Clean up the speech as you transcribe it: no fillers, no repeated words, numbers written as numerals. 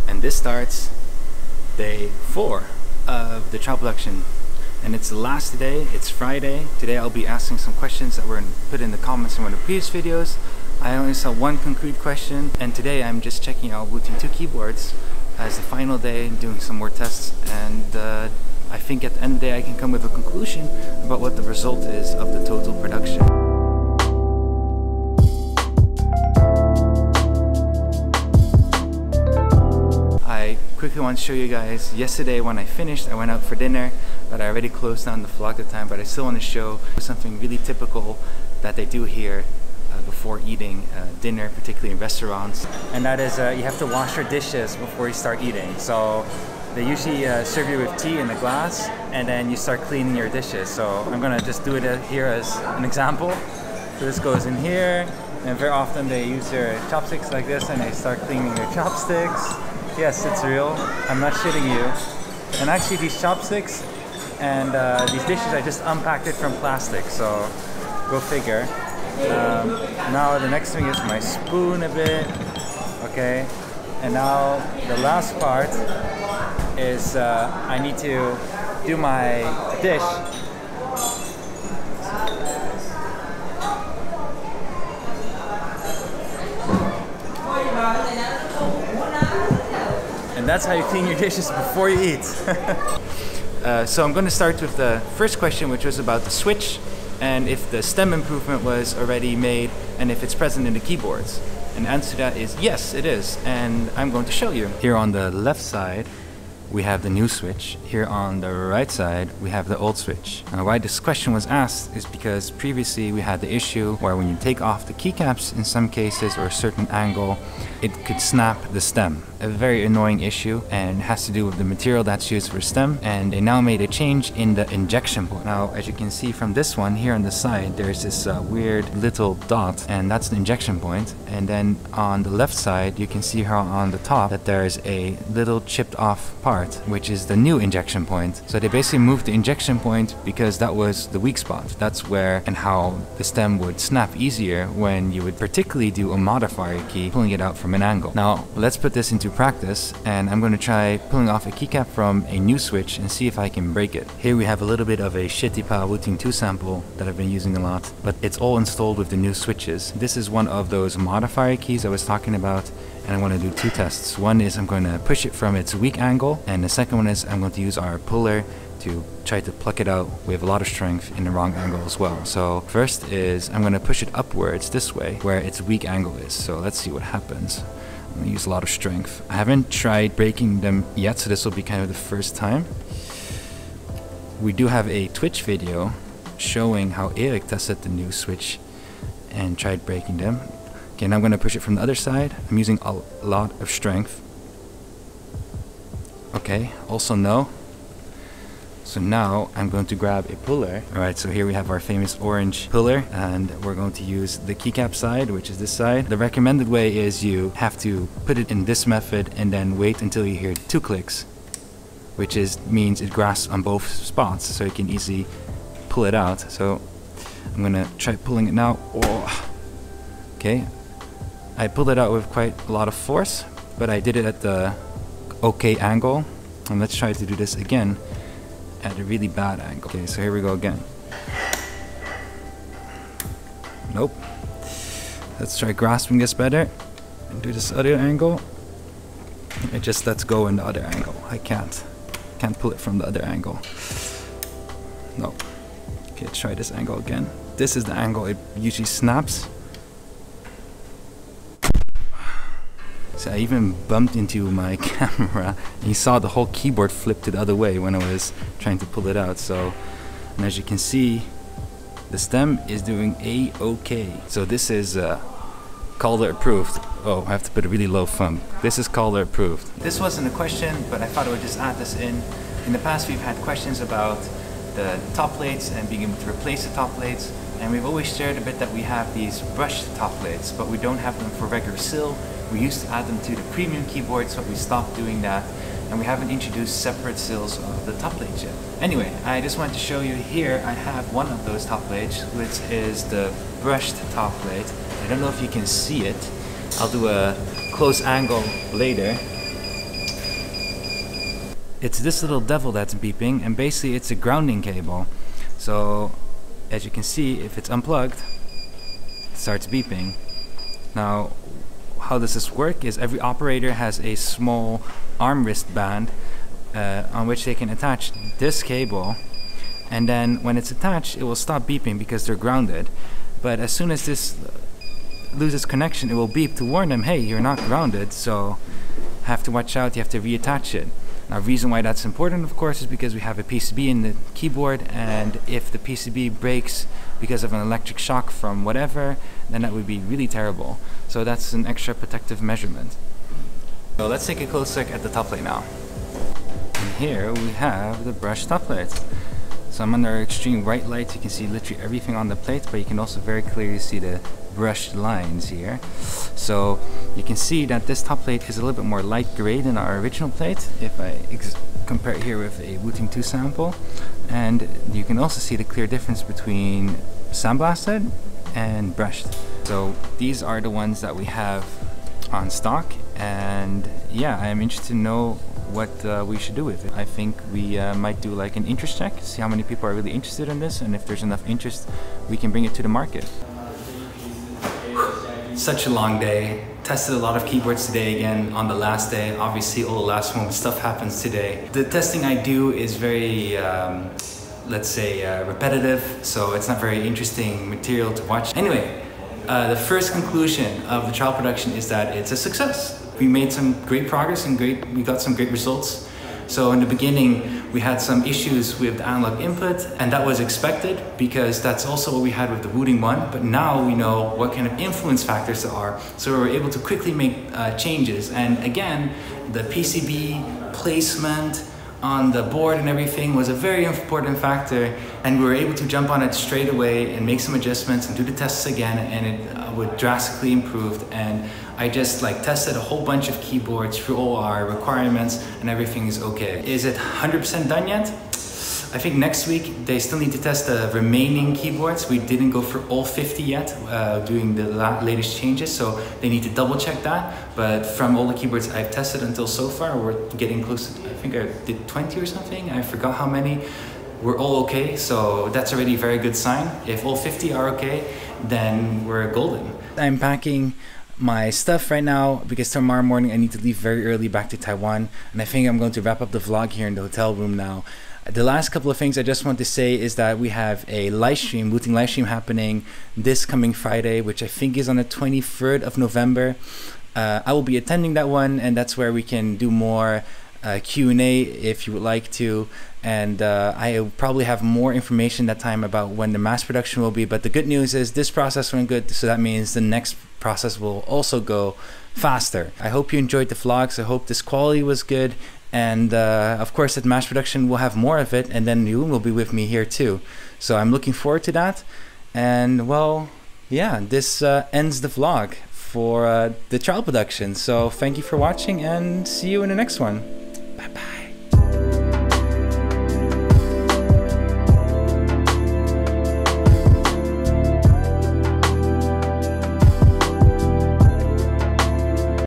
And this starts day 4 of the trial production. And it's the last day, it's Friday. Today I'll be asking some questions that were put in the comments in one of the previous videos. I only saw one concrete question, and today I'm just checking out Wooting 2 keyboards as the final day, doing some more tests, and I think at the end of the day I can come with a conclusion about what the result is of the total production. I quickly want to show you guys, yesterday when I finished I went out for dinner, but I already closed down the vlog at the time, but I still want to show something really typical that they do here before eating dinner, particularly in restaurants, and that is you have to wash your dishes before you start eating. So they usually serve you with tea in a glass, and then you start cleaning your dishes. So I'm gonna just do it here as an example. So this goes in here, and very often they use their chopsticks like this and they start cleaning their chopsticks. Yes, it's real, I'm not shitting you. And actually these chopsticks and these dishes, I just unpacked it from plastic, so go figure. Now the next thing is my spoon a bit, okay, and now the last part is I need to do my dish. And that's how you clean your dishes before you eat. So I'm going to start with the first question, which was about the switch, and if the stem improvement was already made and if it's present in the keyboards. And the answer to that is yes, it is, and I'm going to show you. Here on the left side we have the new switch. Here on the right side we have the old switch. Now why this question was asked is because previously we had the issue where when you take off the keycaps in some cases or a certain angle, it could snap the stem. A very annoying issue, and has to do with the material that's used for stem, and they now made a change in the injection point. Now as you can see from this one here on the side, there's this weird little dot, and that's the injection point. And then on the left side you can see how on the top that there's a little chipped off part, which is the new injection point. So they basically moved the injection point because that was the weak spot. That's where and how the stem would snap easier when you would particularly do a modifier key, pulling it out from an angle. Now let's put this into practice, and I'm going to try pulling off a keycap from a new switch and see if I can break it. Here we have a little bit of a shitty pal Wooting 2 sample that I've been using a lot, but it's all installed with the new switches. This is one of those modifier keys I was talking about, and I want to do 2 tests. One is I'm going to push it from its weak angle, and the second one is I'm going to use our puller to try to pluck it out with a lot of strength in the wrong angle as well. So first is I'm going to push it upwards this way where its weak angle is. So let's see what happens. I'm going to use a lot of strength. I haven't tried breaking them yet, so this will be kind of the first time. We do have a Twitch video showing how Eric tested the new switch and tried breaking them. Okay, now I'm going to push it from the other side. I'm using a lot of strength. Okay, also no. So now I'm going to grab a puller. Alright, so here we have our famous orange puller, and we're going to use the keycap side, which is this side. The recommended way is you have to put it in this method and then wait until you hear 2 clicks, which means it grasps on both spots, so you can easily pull it out. So I'm gonna try pulling it now. Oh. Okay, I pulled it out with quite a lot of force, but I did it at the okay angle. And let's try to do this again at a really bad angle. Okay, so here we go again. Nope. Let's try grasping this better and do this other angle. It just lets go in the other angle. I can't pull it from the other angle. No. Okay, let's try this angle again. This is the angle it usually snaps. So I even bumped into my camera, and you saw the whole keyboard flip to the other way when I was trying to pull it out. So, and as you can see, the stem is doing a-okay. So this is Calder approved. Oh, I have to put a really low thumb. This is Calder approved. This wasn't a question, but I thought I would just add this in. In the past we've had questions about the top plates and being able to replace the top plates, and we've always shared a bit that we have these brushed top plates, but we don't have them for regular sill. We used to add them to the premium keyboards, but we stopped doing that, and we haven't introduced separate sills of the top plates yet. Anyway, I just wanted to show you here, I have one of those top plates, which is the brushed top plate. I don't know if you can see it. I'll do a close angle later. it's this little devil that's beeping, and basically it's a grounding cable. So as you can see, if it's unplugged, it starts beeping. Now how does this work is every operator has a small arm wristband on which they can attach this cable, and then when it's attached it will stop beeping because they're grounded. But as soon as this loses connection, it will beep to warn them, hey, you're not grounded, so have to watch out, you have to reattach it. Now, the reason why that's important, of course, is because we have a PCB in the keyboard, and if the PCB breaks because of an electric shock from whatever, then that would be really terrible. So that's an extra protective measurement. So let's take a close look at the top plate now. And here we have the brushed top plate. So I'm under extreme white light, you can see literally everything on the plate, but you can also very clearly see the brushed lines here. So you can see that this top plate is a little bit more light gray than our original plate if I compare it here with a Wooting 2 sample. And you can also see the clear difference between sandblasted and brushed. So these are the ones that we have on stock, and yeah, I'm interested to know what we should do with it. I think we might do like an interest check, see how many people are really interested in this, and if there's enough interest, we can bring it to the market. Such a long day. Tested a lot of keyboards today again on the last day. Obviously all the last moment stuff happens today. The testing I do is very, let's say, repetitive, so it's not very interesting material to watch. Anyway, the first conclusion of the trial production is that it's a success. We made some great progress and we got some great results. So in the beginning, we had some issues with the analog input, and that was expected because that's also what we had with the Wooting 1. But now we know what kind of influence factors there are, so we were able to quickly make changes. And again, the PCB placement on the board and everything was a very important factor, and we were able to jump on it straight away and make some adjustments and do the tests again, and it would drastically improved. And I just like tested a whole bunch of keyboards through all our requirements, and everything is okay. Is it 100% done yet? I think next week they still need to test the remaining keyboards. We didn't go for all 50 yet, doing the latest changes, so they need to double check that. But from all the keyboards I've tested until so far, we're getting close to, I think I did 20 or something, I forgot how many. We're all okay, so that's already a very good sign. If all 50 are okay, then we're golden. I'm packing my stuff right now because tomorrow morning I need to leave very early back to Taiwan, and I think I'm going to wrap up the vlog here in the hotel room now. The last couple of things I just want to say is that we have a live stream, Wooting live stream happening this coming Friday, which I think is on the 23rd of November. I will be attending that one, and that's where we can do more Q&A if you would like to, and I will probably have more information that time about when the mass production will be. But the good news is this process went good, so that means the next process will also go faster. I hope you enjoyed the vlogs. I hope this quality was good, and of course at mass production we'll have more of it, and then you will be with me here too. So I'm looking forward to that. And well, yeah, this ends the vlog for the trial production. So thank you for watching, and see you in the next one. Bye bye.